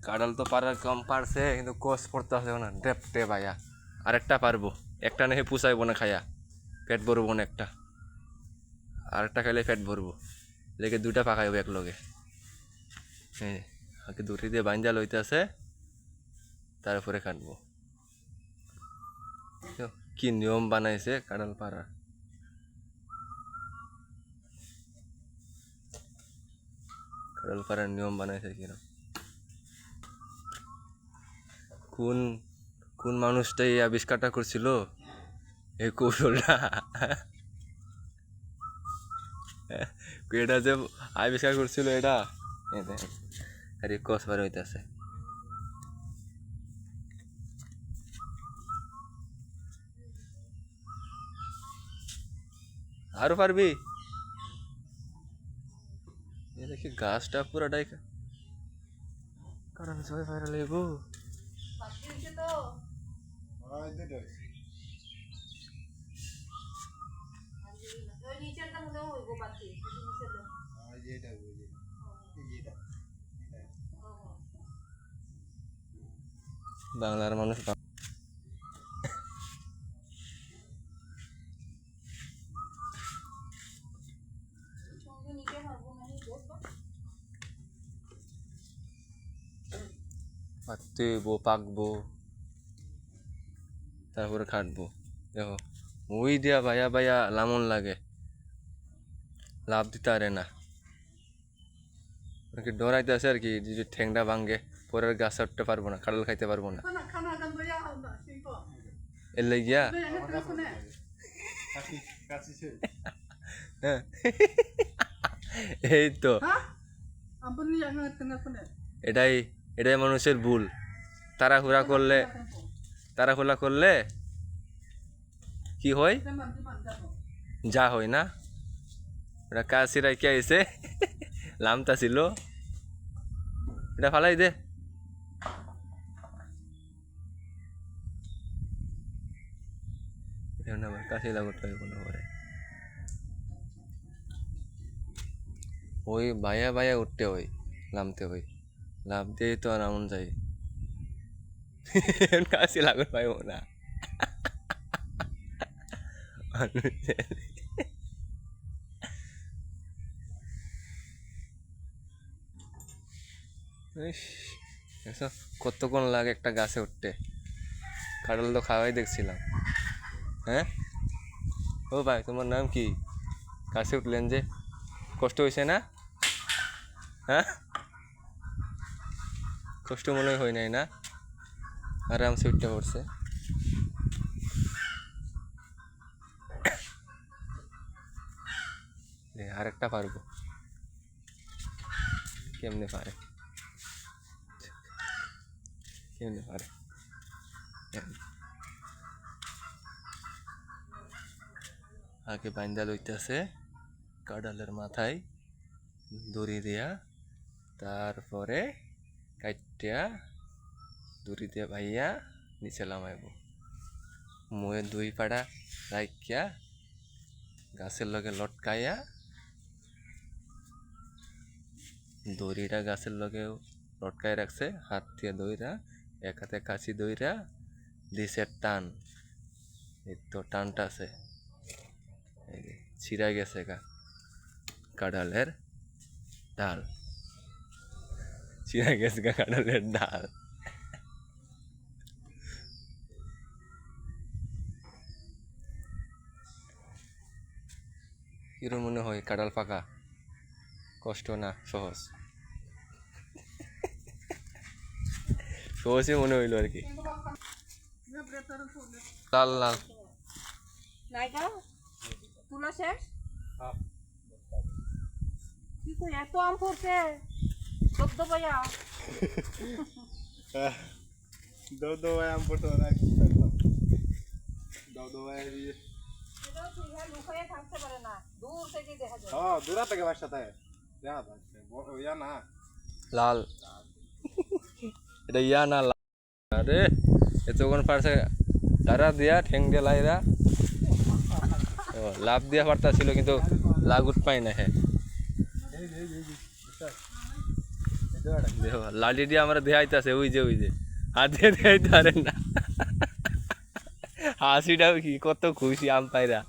কাঁঠাল তো পারার কম পারছে, কিন্তু কোষ পড়তে আছে না ডেপটে ভাইয়া। আরেকটা পারবো, একটা নেই পুষাইবো না খাইয়া, পেট ভরবো না একটা, আরেকটা খাইলে পেট ভরবো, লেগে দুইটা পাকাইবো এক লগে। হ্যাঁ, আগে দুটি দিয়ে বাইন্দা লইতে আছে, তারপরে কাটবো। কি নিয়ম বানাইছে কাঁঠাল পাড়া। কাঁঠাল পাড়ার নিয়ম বানাইছে কিরম, কোন কোন মানুষটা এই আবিষ্কারটা করছিল এই কৌশলটা। এটা যে আবিষ্কার করছিল এটা, আরে কস বার হইতেছে। আরো পারবি, দেখি গাছটা পুরাটাই কারণ সবাই পাইরা লইব। বাংলার মানুষ পাতবো, পাকবো, তারপরে খাটবো। দেখো ওই দিয়া ভাইয়া ভাইয়া লামন লাগে, লাভ দিতে পারে না, ডরাইতে আছে আর কি, যদি ঠেংটা ভাঙ্গে পরের গাছ উঠতে পারবো না, কাঁঠাল খাইতে পারবো না। এর লাগিয়া হ্যাঁ, এই তো এটাই এটাই মানুষের ভুল। তাড়াহুড়া করলে কি হয়, যা হয় না। ওটা কাশি রাখি আইসে লামতা ছিল, এটা ফালাই দে। কাশি লাগতে কোনো করে ওই ভাইয়া ভাইয়া উঠতে হয়, নামতে হয়, লাভ দিয়ে তো আর এমন যাই। কাশি লাগত পাইব না। কতক্ষণ লাগে একটা গাছে উঠতে, কাঁঠাল তো খাওয়াই দেখছিলাম। হ্যাঁ ও ভাই, তোমার নাম কি? গাছে উঠলেন যে, কষ্ট হয়েছে না? হ্যাঁ, কষ্ট মনে হয় নাই না, আরামসে উঠতে পড়ছে। আরেকটা পারবো, কেমনে পারে আগে বাইন্দা লইতেছে কাঁঠালের মাথায় দড়ি দিয়া, তারপরে কাটিয়া দড়ি দিয়া ভাইয়া নিচে নামাইব। মুয়ে দুই পাড়া রাখিয়া গাছের লগে লটকাইয়া, দড়িটা গাছের লগে লটকাই রাখছে, হাত দিয়ে দইরা, এক হাতে কাছি দইরা দিছে টান, এই তো টানটা আছে, ছিঁড়া গেছে কাঁঠালের ডাল, ছিঁড়া গেছে কাঁঠালের ডাল। কিরম মনে হয় কাঁঠাল পাকা কষ্ট না সহজ? সহজই মনে হইলো আর কি। লাল লাল নাইকা তুলা শেষ, কি কই এত আম পড়ছে দব দবাইয়া, দবদবাই আম পড়তো না, কি করলাম দবদবাই দিয়ে এটা তুই লুকায়ে থাকতে পারে না, দূর থেকে দেখা যায়। হ্যাঁ, দূরা থেকে বাসাতে দেখা যাচ্ছে ইয়া না লাল, এটা ইয়া না লাল। আরে এতক্ষণ পারছে তারা দিয়া ঠেং দিয়ে লাইরা লাভ দিয়া পারতা ছিল, কিন্তু লাগুত পাই না। হ্যাঁ দেখো লাঠি দিয়ে আমরা দেখাইতেছে ওই যে হাত দিয়ে দেখাইতে পারেন না হাসিটাও কি কত খুশি আম পাইরা